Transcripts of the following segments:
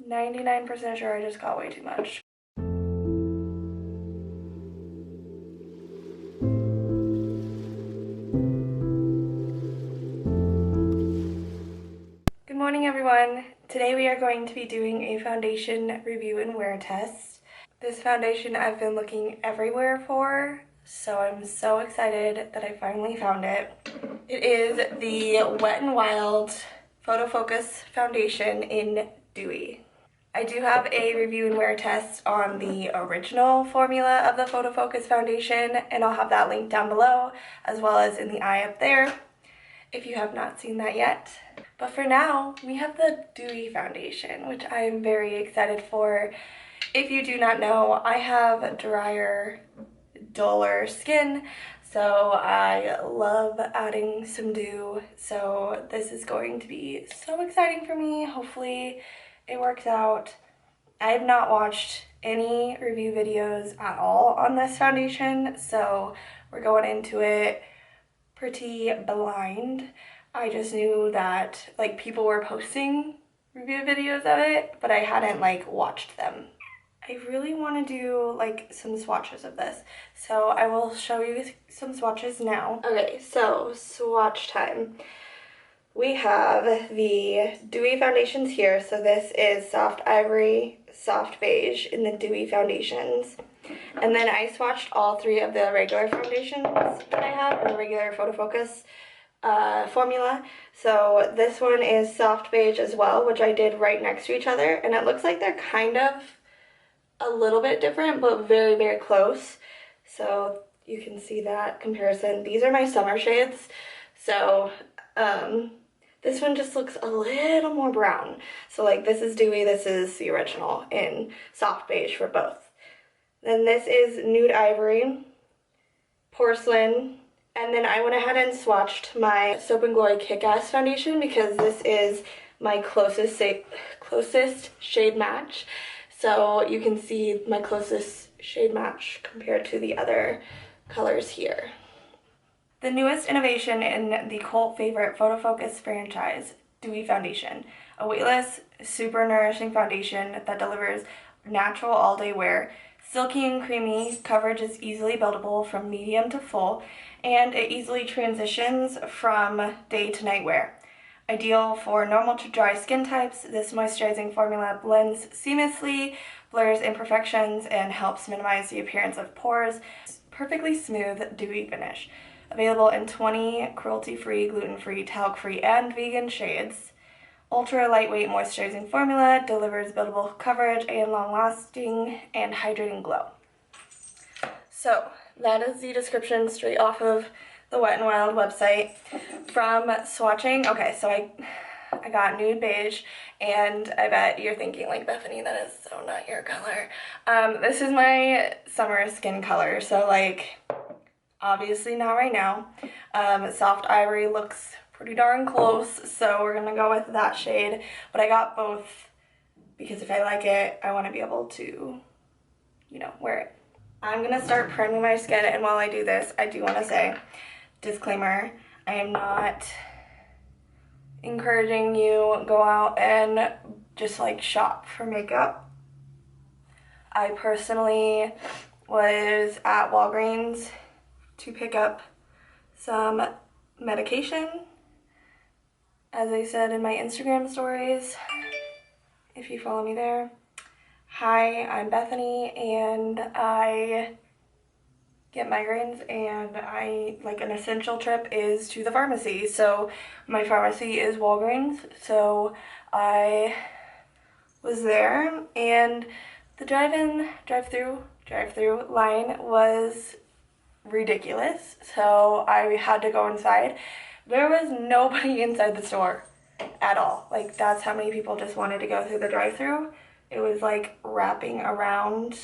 99% sure I just got way too much. Good morning, everyone. Today we are going to be doing a foundation review and wear test. This foundation I've been looking everywhere for, so I'm so excited that I finally found it. It is the Wet n Wild PhotoFocus foundation in Dewy. I do have a review and wear test on the original formula of the PhotoFocus foundation, and I'll have that linked down below, as well as in the eye up there, if you have not seen that yet. But for now, we have the Dewy foundation, which I am very excited for. If you do not know, I have drier, duller skin, so I love adding some dew. So this is going to be so exciting for me. Hopefully it works out. I have not watched any review videos at all on this foundation, so we're going into it pretty blind. I just knew that like people were posting review videos of it, but I hadn't like watched them. I really want to do like some swatches of this, so I will show you some swatches now. Okay, so swatch time. We have the Dewy foundations here. So this is Soft Ivory, Soft Beige in the Dewy foundations. And then I swatched all three of the regular foundations that I have, or the regular PhotoFocus formula. So this one is Soft Beige as well, which I did right next to each other. And it looks like they're kind of a little bit different, but very, very close. So you can see that comparison. These are my summer shades. So, this one just looks a little more brown. So like this is Dewy, this is the original in Soft Beige for both. Then this is Nude Ivory, Porcelain, and then I went ahead and swatched my Soap & Glory Kick-Ass foundation because this is my closest shade match. So you can see my closest shade match compared to the other colors here. The newest innovation in the cult favorite PhotoFocus franchise, Dewy Foundation. A weightless, super nourishing foundation that delivers natural all-day wear. Silky and creamy, coverage is easily buildable from medium to full, and it easily transitions from day to night wear. Ideal for normal to dry skin types, this moisturizing formula blends seamlessly, blurs imperfections, and helps minimize the appearance of pores. Perfectly smooth, dewy finish. Available in 20 cruelty-free, gluten-free, talc-free, and vegan shades. Ultra lightweight moisturizing formula delivers buildable coverage and long-lasting and hydrating glow. So that is the description straight off of the Wet n Wild website. From swatching, okay, so I got Nude Beige, and I bet you're thinking like, Bethany, that is so not your color. This is my summer skin color, so like obviously not right now. Soft Ivory looks pretty darn close, so we're gonna go with that shade. But I got both because if I like it, I want to be able to, you know, wear it. I'm gonna start priming my skin, and while I do this, I do want to say, disclaimer, I am not encouraging you go out and just like shop for makeup. I personally was at Walgreens to pick up some medication, as I said in my Instagram stories, if you follow me there. Hi, I'm Bethany, and I get migraines, and like an essential trip is to the pharmacy. So my pharmacy is Walgreens, so I was there, and the drive-through line was ridiculous, so I had to go inside. There was nobody inside the store at all. Like, that's how many people just wanted to go through the drive-through. It was like wrapping around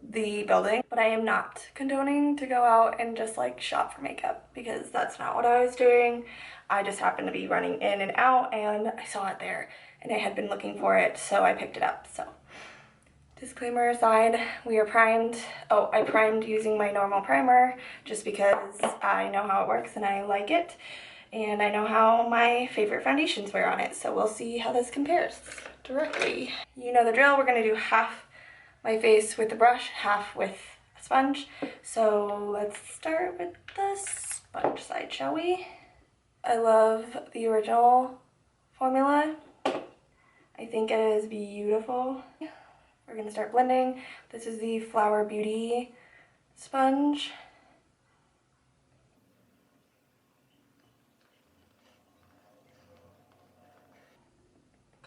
the building. But I am not condoning to go out and just like shop for makeup, because that's not what I was doing. I just happened to be running in and out, and I saw it there, and I had been looking for it, so I picked it up. So disclaimer aside, we are primed. Oh, I primed using my normal primer just because I know how it works and I like it. And I know how my favorite foundations wear on it, so we'll see how this compares. directly. You know the drill, we're gonna do half my face with the brush, half with a sponge. So let's start with the sponge side, shall we? I love the original formula. I think it is beautiful. We're gonna start blending. This is the Flower Beauty sponge.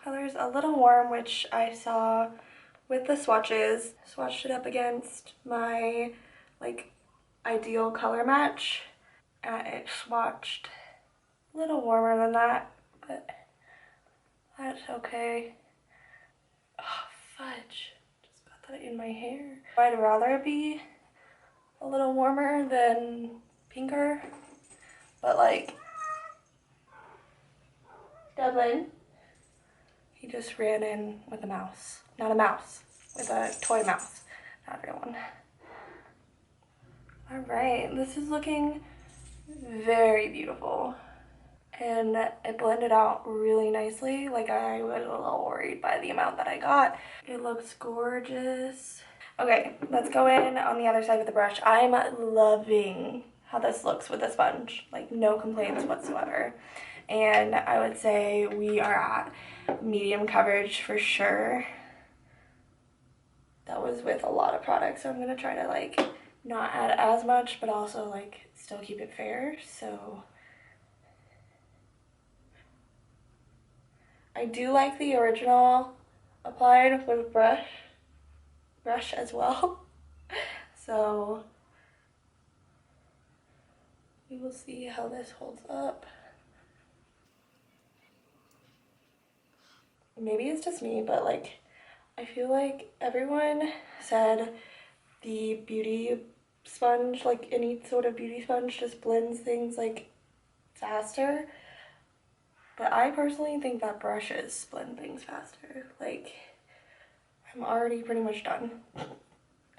Color's a little warm, which I saw with the swatches. Swatched it up against my like ideal color match. It swatched a little warmer than that, but that's okay. Oh, fudge. Just got that in my hair. I'd rather it be a little warmer than pinker, but like, Dublin, he just ran in with a mouse. Not a mouse, with a toy mouse. Not a real one. Alright, this is looking very beautiful. And it blended out really nicely. Like, I was a little worried by the amount that I got. It looks gorgeous. Okay, let's go in on the other side with the brush. I'm loving how this looks with the sponge. Like, no complaints whatsoever. And I would say we are at medium coverage for sure. That was with a lot of products, so I'm gonna try to like not add as much, but also like still keep it fair. So I do like the original applied with brush as well. So we will see how this holds up. Maybe it's just me, but like I feel like everyone said the beauty sponge, like any sort of beauty sponge, just blends things like faster. But I personally think that brushes blend things faster. Like, I'm already pretty much done.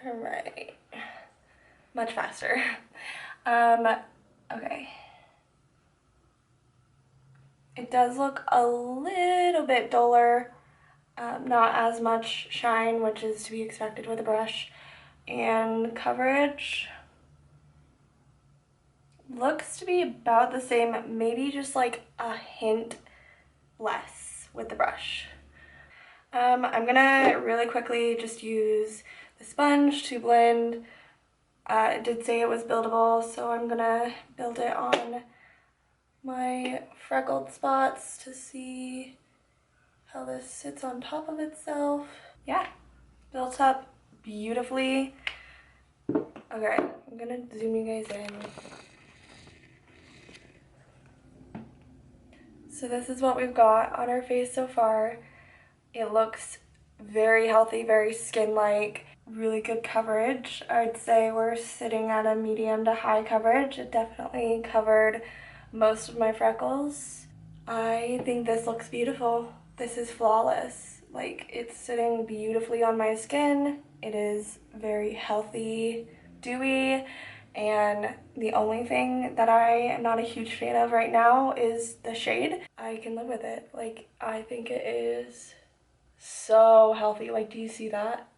Alright. Much faster. Okay. It does look a little bit duller. Not as much shine, which is to be expected with a brush. And coverage looks to be about the same, maybe just like a hint less with the brush. I'm gonna really quickly just use the sponge to blend. It did say it was buildable, so I'm gonna build it on my freckled spots to see how this sits on top of itself. Yeah, built up beautifully. Okay, I'm gonna zoom you guys in. So this is what we've got on our face so far. It looks very healthy, very skin-like, really good coverage. I'd say we're sitting at a medium to high coverage. It definitely covered most of my freckles. I think this looks beautiful. This is flawless. Like, it's sitting beautifully on my skin. It is very healthy, dewy. And the only thing that I am not a huge fan of right now is the shade. I can live with it. Like, I think it is so healthy. Like, do you see that?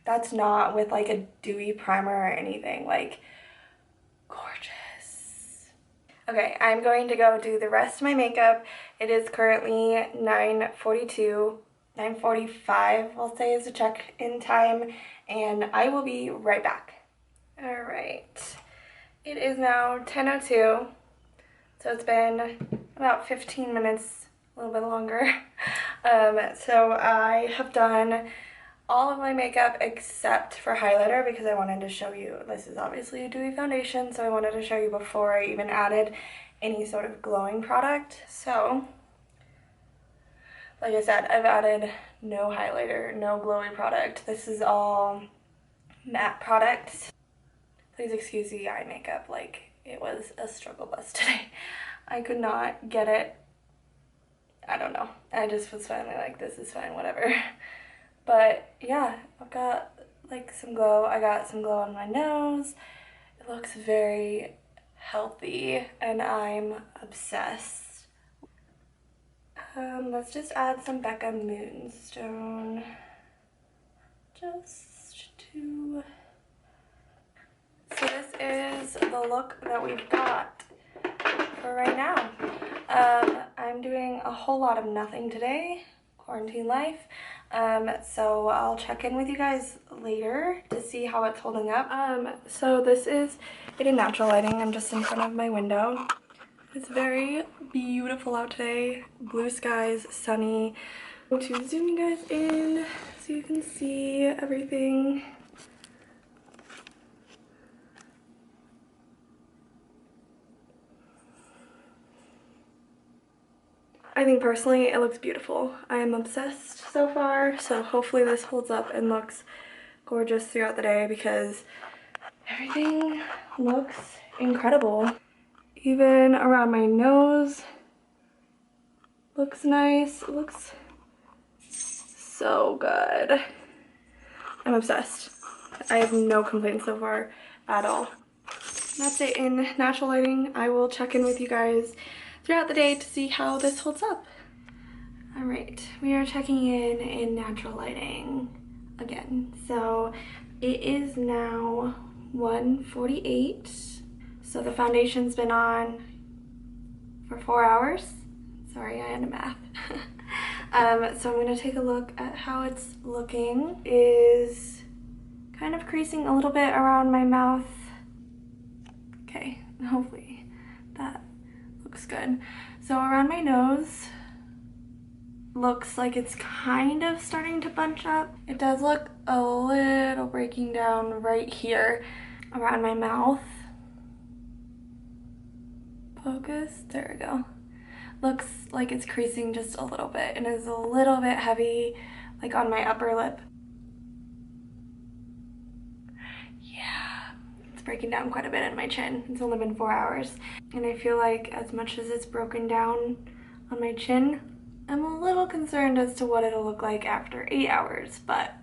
That's not with like a dewy primer or anything. Like, gorgeous. Okay, I'm going to go do the rest of my makeup. It is currently 9:42, 9:45, I'll say, is the check-in time, and I will be right back. All right, it is now 10:02, so it's been about 15 minutes, a little bit longer. So I have done all of my makeup except for highlighter because I wanted to show you, this is obviously a Dewy Foundation, so I wanted to show you before I even added any sort of glowing product. So, like I said, I've added no highlighter, no glowy product. This is all matte product. Please excuse the eye makeup, like, it was a struggle bus today. I could not get it. I don't know. I just was finally like, this is fine, whatever. But yeah, I've got like some glow. I got some glow on my nose. It looks very healthy and I'm obsessed. Let's just add some Becca Moonstone. Just to... So this is the look that we've got for right now. I'm doing a whole lot of nothing today, quarantine life. So I'll check in with you guys later to see how it's holding up. So this is it in natural lighting. I'm just in front of my window. It's very beautiful out today. Blue skies, sunny. I'm going to zoom you guys in so you can see everything. I think personally it looks beautiful. I am obsessed so far, so hopefully this holds up and looks gorgeous throughout the day because everything looks incredible. Even around my nose looks nice. It looks so good. I'm obsessed. I have no complaints so far at all. That's it in natural lighting. I will check in with you guys throughout the day to see how this holds up. All right, we are checking in natural lighting again. So it is now 1:48. So the foundation's been on for 4 hours. Sorry, I had a math. So I'm gonna take a look at how it's looking. It is kind of creasing a little bit around my mouth. Okay, hopefully that looks good. So around my nose, looks like it's kind of starting to bunch up. It does look a little breaking down right here around my mouth. Focus, there we go. Looks like it's creasing just a little bit and is a little bit heavy like on my upper lip. Yeah, it's breaking down quite a bit in my chin. It's only been 4 hours. And I feel like as much as it's broken down on my chin, I'm a little concerned as to what it'll look like after 8 hours, but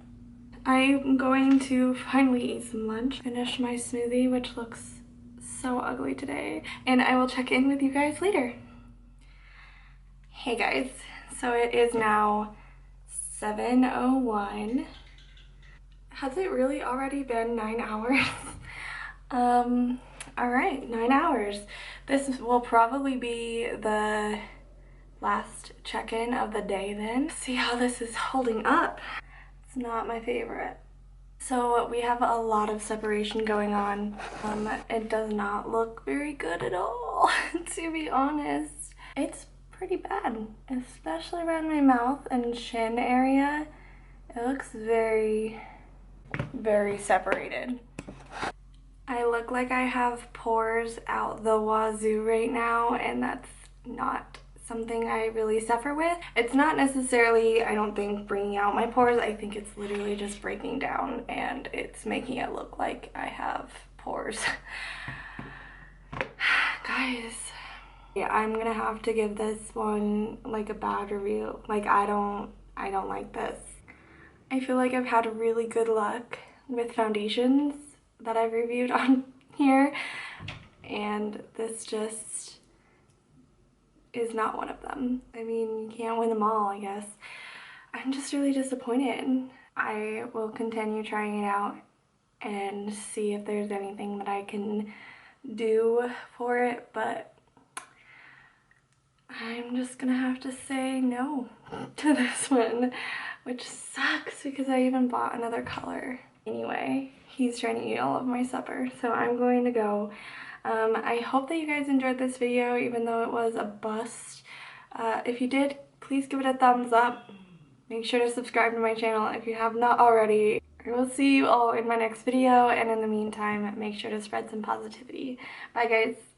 I'm going to finally eat some lunch, finish my smoothie, which looks so ugly today, and I will check in with you guys later. Hey guys, so it is now 7:01. Has it really already been 9 hours? All right, 9 hours. This will probably be the last check-in of the day then. See how this is holding up. It's not my favorite. So we have a lot of separation going on. It does not look very good at all, to be honest. It's pretty bad, especially around my mouth and chin area. It looks very, very separated. I look like I have pores out the wazoo right now, and that's not something I really suffer with. It's not necessarily, I don't think, bringing out my pores. I think it's literally just breaking down and it's making it look like I have pores. Guys, yeah, I'm gonna have to give this one like a bad review. Like I don't like this. I feel like I've had really good luck with foundations that I've reviewed on here, and this just is not one of them. I mean, you can't win them all, I guess. I'm just really disappointed. I will continue trying it out and see if there's anything that I can do for it, but I'm just gonna have to say no to this one, which sucks because I even bought another color. Anyway, he's trying to eat all of my supper, so I'm going to go. I hope that you guys enjoyed this video, even though it was a bust. If you did, please give it a thumbs up. Make sure to subscribe to my channel if you have not already. I will see you all in my next video, and in the meantime, make sure to spread some positivity. Bye guys!